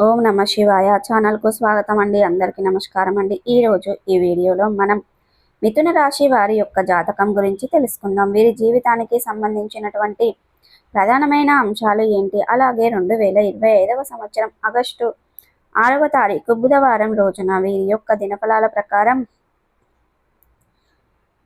ఓం నమ శివాయ ఛానల్కు స్వాగతం అండి. అందరికీ నమస్కారం అండి. ఈరోజు ఈ వీడియోలో మనం మిథున రాశి వారి యొక్క జాతకం గురించి తెలుసుకుందాం. వీరి జీవితానికి సంబంధించినటువంటి ప్రధానమైన అంశాలు ఏంటి, అలాగే 2025వ సంవత్సరం ఆగస్టు 6వ తారీఖు బుధవారం రోజున వీరి యొక్క దినఫలాల ప్రకారం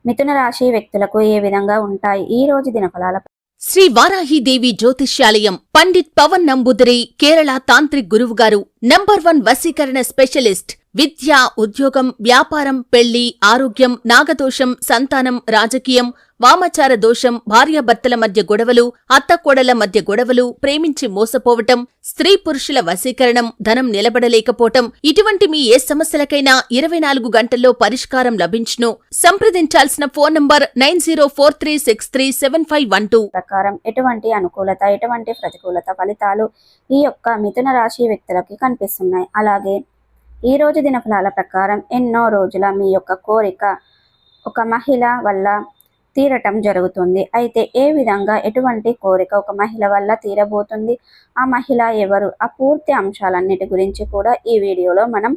మిథున రాశి వ్యక్తులకు ఏ విధంగా ఉంటాయి. ఈ రోజు దినఫలాల శ్రీ వారాహిదేవి జ్యోతిష్యాలయం పండిత్ పవన్ నంబూదిరి కేరళ తాంత్రిక్ గురువుగారు నంబర్ 1 వశీకరణ స్పెషలిస్ట్. విద్య, ఉద్యోగం, వ్యాపారం, పెళ్లి, ఆరోగ్యం, నాగదోషం, సంతానం, రాజకీయం, వామాచార దోషం, భార్యాభర్తల మధ్య గొడవలు, అత్తకోడల మధ్య గొడవలు, ప్రేమించి మోసపోవటం, స్త్రీ పురుషుల వశీకరణం, ధనం నిలబడలేకపోవటం, ఇటువంటి మీ ఏ సమస్యలకైనా 24 గంటల్లో పరిష్కారం లభించును. సంప్రదించాల్సిన ఫోన్ నంబర్ 9043637512. ప్రకారం ఎటువంటి అనుకూలత, ఎటువంటి ప్రతికూలత ఫలితాలు ఈ యొక్క మిథున రాశి వ్యక్తులకి కనిపిస్తున్నాయి. అలాగే ఈ రోజు దినఫలాల ప్రకారం ఎన్నో రోజుల మీ యొక్క కోరిక ఒక మహిళ వల్ల తీరటం జరుగుతుంది. అయితే ఏ విధంగా ఎటువంటి కోరిక ఒక మహిళ వల్ల తీరబోతుంది, ఆ మహిళ ఎవరు, ఆ పూర్తి అంశాలన్నిటి గురించి కూడా ఈ వీడియోలో మనం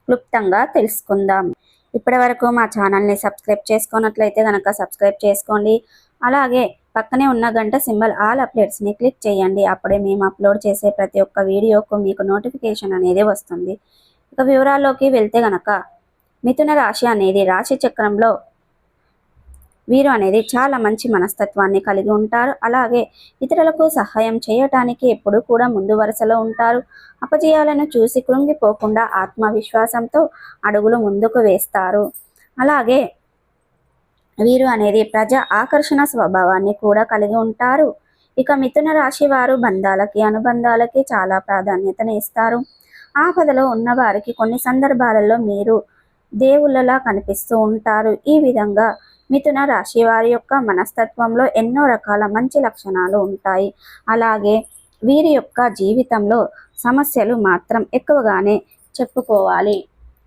క్లుప్తంగా తెలుసుకుందాం. ఇప్పటి వరకు మా ఛానల్ని సబ్స్క్రైబ్ చేసుకున్నట్లయితే కనుక సబ్స్క్రైబ్ చేసుకోండి. అలాగే పక్కనే ఉన్న గంట సింబల్ ఆల్ అప్డేట్స్ని క్లిక్ చేయండి. అప్పుడే మేము అప్లోడ్ చేసే ప్రతి ఒక్క వీడియోకు మీకు నోటిఫికేషన్ అనేది వస్తుంది. ఇక వివరాల్లోకి వెళ్తే గనక మిథున రాశి అనేది రాశి చక్రంలో వీరు అనేది చాలా మంచి మనస్తత్వాన్ని కలిగి ఉంటారు. అలాగే ఇతరులకు సహాయం చేయటానికి ఎప్పుడు కూడా ముందు వరుసలో ఉంటారు. అపజయాలను చూసి కృంగిపోకుండా ఆత్మవిశ్వాసంతో అడుగులు ముందుకు వేస్తారు. అలాగే వీరు అనేది ప్రజా ఆకర్షణ స్వభావాన్ని కూడా కలిగి ఉంటారు. ఇక మిథున రాశి వారు బంధాలకి, అనుబంధాలకి చాలా ప్రాధాన్యతను ఇస్తారు. ఆపదలో ఉన్న వారికి కొన్ని సందర్భాలలో మీరు దేవుళ్ళలా కనిపిస్తూ ఉంటారు. ఈ విధంగా మిథున రాశి వారి యొక్క మనస్తత్వంలో ఎన్నో రకాల మంచి లక్షణాలు ఉంటాయి. అలాగే వీరి యొక్క జీవితంలో సమస్యలు మాత్రం ఎక్కువగానే చెప్పుకోవాలి.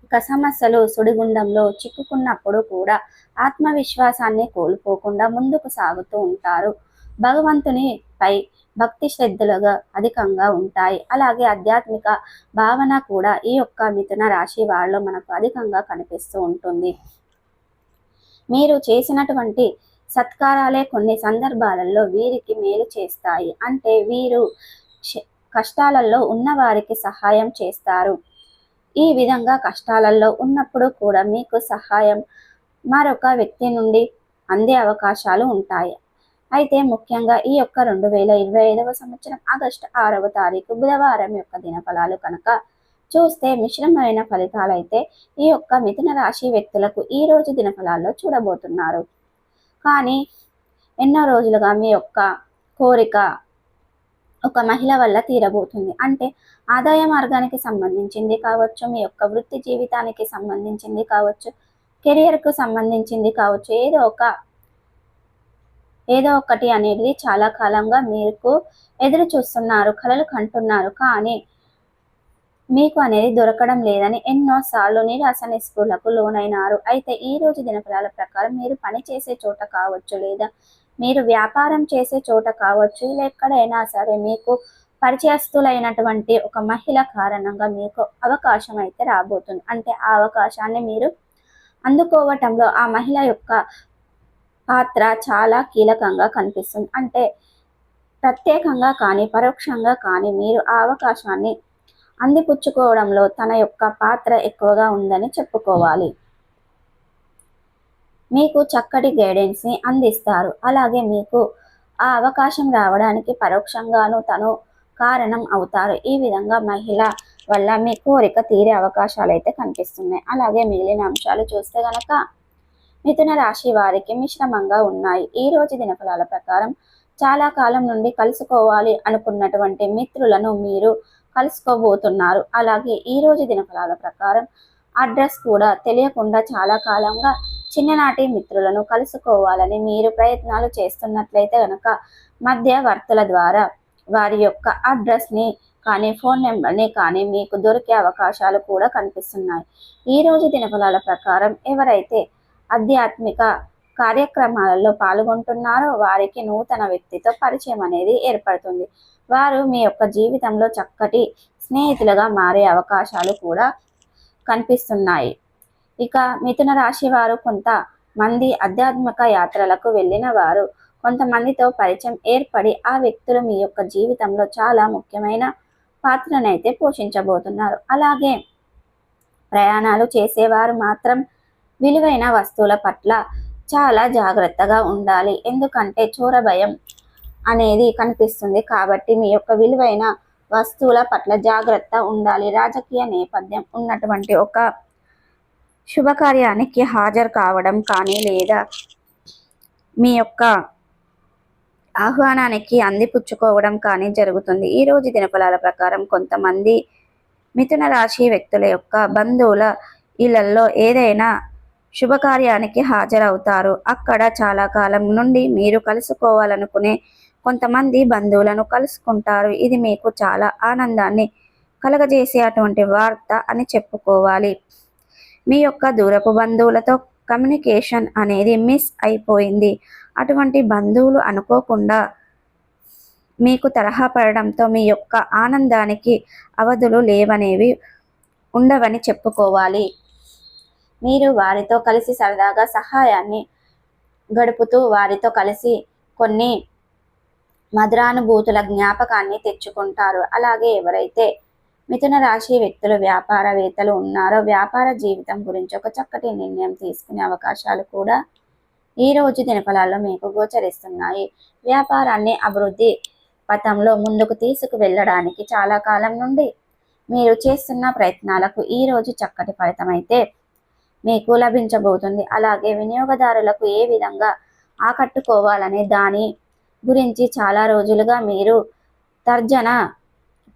ఇక సమస్యలు సుడిగుండంలో చిక్కుకున్నప్పుడు కూడా ఆత్మవిశ్వాసాన్ని కోల్పోకుండా ముందుకు సాగుతూ ఉంటారు. భగవంతుని పై భక్తి శ్రద్ధలుగా అధికంగా ఉంటాయి. అలాగే ఆధ్యాత్మిక భావన కూడా ఈ యొక్క మిథున రాశి వారిలో మనకు అధికంగా కనిపిస్తూ ఉంటుంది. మీరు చేసినటువంటి సత్కారాలే కొన్ని సందర్భాలలో వీరికి మేలు చేస్తాయి. అంటే వీరు కష్టాలలో ఉన్న వారికి సహాయం చేస్తారు. ఈ విధంగా కష్టాలలో ఉన్నప్పుడు కూడా మీకు సహాయం మరొక వ్యక్తి నుండి అందే అవకాశాలు ఉంటాయి. అయితే ముఖ్యంగా ఈ యొక్క 2025వ సంవత్సరం ఆగస్టు 6వ తారీఖు బుధవారం యొక్క దినఫలాలు కనుక చూస్తే మిశ్రమమైన ఫలితాలు అయితే ఈ యొక్క మిథున రాశి వ్యక్తులకు ఈ రోజు దినఫలాల్లో చూడబోతున్నారు. కానీ ఎన్నో రోజులుగా మీ యొక్క కోరిక ఒక మహిళ వల్ల తీరబోతుంది. అంటే ఆదాయ మార్గానికి సంబంధించింది కావచ్చు, మీ యొక్క వృత్తి జీవితానికి సంబంధించింది కావచ్చు, కెరియర్కు సంబంధించింది కావచ్చు, ఏదో ఒకటి అనేది చాలా కాలంగా మీకు ఎదురు చూస్తున్నారు, కలలు కంటున్నారు. కానీ మీకు అనేది దొరకడం లేదని ఎన్నోసార్లు నిరాశ నిస్పృహలకు లోనైనారు. అయితే ఈ రోజు దినఫలాల ప్రకారం మీరు పని చేసే చోట కావచ్చు, లేదా మీరు వ్యాపారం చేసే చోట కావచ్చు, ఇలా ఎక్కడైనా సరే మీకు పరిచయస్తులైనటువంటి ఒక మహిళ కారణంగా మీకు అవకాశం అయితే రాబోతుంది. అంటే ఆ అవకాశాన్ని మీరు అందుకోవటంలో ఆ మహిళ యొక్క పాత్ర చాలా కీలకంగా కనిపిస్తుంది. అంటే ప్రత్యేకంగా కానీ పరోక్షంగా కానీ మీరు ఆ అవకాశాన్ని అందిపుచ్చుకోవడంలో తన యొక్క పాత్ర ఎక్కువగా ఉందని చెప్పుకోవాలి. మీకు చక్కటి గైడెన్స్ని అందిస్తారు. అలాగే మీకు ఆ అవకాశం రావడానికి పరోక్షంగాను తను కారణం అవుతారు. ఈ విధంగా మహిళ వల్ల మీ కోరిక తీరే అవకాశాలు అయితే కనిపిస్తున్నాయి. అలాగే మిగిలిన అంశాలు చూస్తే గనక మిథున రాశి వారికి మిశ్రమంగా ఉన్నాయి. ఈ రోజు దినఫలాల ప్రకారం చాలా కాలం నుండి కలుసుకోవాలి అనుకున్నటువంటి మిత్రులను మీరు కలుసుకోబోతున్నారు. అలాగే ఈ రోజు దినఫలాల ప్రకారం అడ్రస్ కూడా తెలియకుండా చాలా కాలంగా చిన్ననాటి మిత్రులను కలుసుకోవాలని మీరు ప్రయత్నాలు చేస్తున్నట్లయితే కనుక మధ్యవర్తుల ద్వారా వారి యొక్క అడ్రస్ని కానీ ఫోన్ నెంబర్ని కానీ మీకు దొరికే అవకాశాలు కూడా కనిపిస్తున్నాయి. ఈ రోజు దినఫలాల ప్రకారం ఎవరైతే ఆధ్యాత్మిక కార్యక్రమాలలో పాల్గొంటున్నారో వారికి నూతన వ్యక్తితో పరిచయం అనేది ఏర్పడుతుంది. వారు మీ యొక్క జీవితంలో చక్కటి స్నేహితులుగా మారే అవకాశాలు కూడా కనిపిస్తున్నాయి. ఇక మిథున రాశి వారు కొంతమంది ఆధ్యాత్మిక యాత్రలకు వెళ్ళిన వారు, కొంతమందితో పరిచయం ఏర్పడి ఆ వ్యక్తులు మీ యొక్క జీవితంలో చాలా ముఖ్యమైన పాత్రనైతే పోషించబోతున్నారు. అలాగే ప్రయాణాలు చేసేవారు మాత్రం విలువైన వస్తువుల పట్ల చాలా జాగ్రత్తగా ఉండాలి. ఎందుకంటే చోర భయం అనేది కనిపిస్తుంది కాబట్టి మీ యొక్క విలువైన వస్తువుల పట్ల జాగ్రత్త ఉండాలి. రాజకీయ నేపథ్యం ఉన్నటువంటి ఒక శుభకార్యానికి హాజరు కావడం కానీ లేదా మీ యొక్క ఆహ్వానానికి అందిపుచ్చుకోవడం కానీ జరుగుతుంది. ఈ రోజు దినఫలాల ప్రకారం కొంతమంది మిథున రాశి వ్యక్తుల యొక్క బంధువుల ఇళ్లలో ఏదైనా శుభకార్యానికి హాజరవుతారు. అక్కడ చాలా కాలం నుండి మీరు కలుసుకోవాలనుకునే కొంతమంది బంధువులను కలుసుకుంటారు. ఇది మీకు చాలా ఆనందాన్ని కలగజేసే అటువంటి వార్త అని చెప్పుకోవాలి. మీ యొక్క దూరపు బంధువులతో కమ్యూనికేషన్ అనేది మిస్ అయిపోయింది. అటువంటి బంధువులు అనుకోకుండా మీకు తరహా పడడంతో మీ యొక్క ఆనందానికి అవధులు లేవనేవి ఉండవని చెప్పుకోవాలి. మీరు వారితో కలిసి సరదాగా సహాయాన్ని గడుపుతూ వారితో కలిసి కొన్ని మధురానుభూతుల జ్ఞాపకాన్ని తెచ్చుకుంటారు. అలాగే ఎవరైతే మిథున రాశి వ్యక్తులు వ్యాపారవేత్తలు ఉన్నారో వ్యాపార జీవితం గురించి ఒక చక్కటి నిర్ణయం తీసుకునే అవకాశాలు కూడా ఈ రోజు దినఫలాల్లో మీకు గోచరిస్తున్నాయి. వ్యాపారాన్ని అభివృద్ధి పథంలో ముందుకు తీసుకు వెళ్ళడానికి చాలా కాలం నుండి మీరు చేస్తున్న ప్రయత్నాలకు ఈ రోజు చక్కటి ఫలితం అయితే మీకు లభించబోతుంది. అలాగే వినియోగదారులకు ఏ విధంగా ఆకట్టుకోవాలనే దాని గురించి చాలా రోజులుగా మీరు తర్జన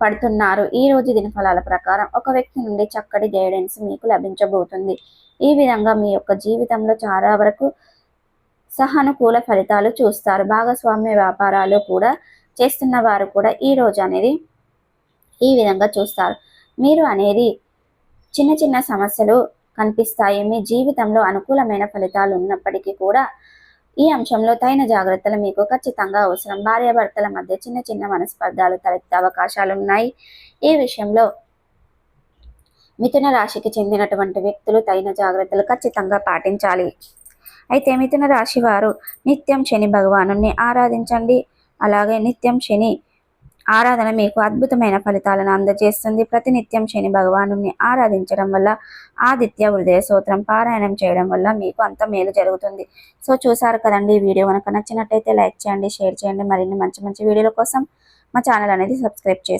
పడుతున్నారు. ఈ రోజు దినఫలాల ప్రకారం ఒక వ్యక్తి నుండి చక్కటి గైడెన్స్ మీకు లభించబోతుంది. ఈ విధంగా మీ యొక్క జీవితంలో చాలా వరకు సహానుకూల ఫలితాలు చూస్తారు. భాగస్వామ్య వ్యాపారాలు కూడా చేస్తున్న వారు కూడా ఈ రోజు అనేది ఈ విధంగా చూస్తారు. మీరు అనేది చిన్న చిన్న సమస్యలు కనిపిస్తాయి. మీ జీవితంలో అనుకూలమైన ఫలితాలు ఉన్నప్పటికీ కూడా ఈ అంశంలో తగిన జాగ్రత్తలు మీకు ఖచ్చితంగా అవసరం. భార్యాభర్తల మధ్య చిన్న చిన్న మనస్పర్ధాలు తలెత్తే అవకాశాలు ఉన్నాయి. ఈ విషయంలో మిథున రాశికి చెందినటువంటి వ్యక్తులు తగిన జాగ్రత్తలు ఖచ్చితంగా పాటించాలి. అయితే మిథున రాశి వారు నిత్యం శని భగవాను ఆరాధించండి. అలాగే నిత్యం శని ఆరాధన మీకు అద్భుతమైన ఫలితాలను అందజేస్తుంది. ప్రతినిత్యం శని భగవాను ఆరాధించడం వల్ల ఆదిత్య హృదయ స్తోత్రం పారాయణం చేయడం వల్ల మీకు అంత మేలు జరుగుతుంది. సో చూసారు కదండి, ఈ వీడియో కనుక నచ్చినట్టయితే లైక్ చేయండి, షేర్ చేయండి. మరిన్ని మంచి మంచి వీడియోల కోసం మా ఛానల్ అనేది సబ్స్క్రైబ్ చేసుకోండి.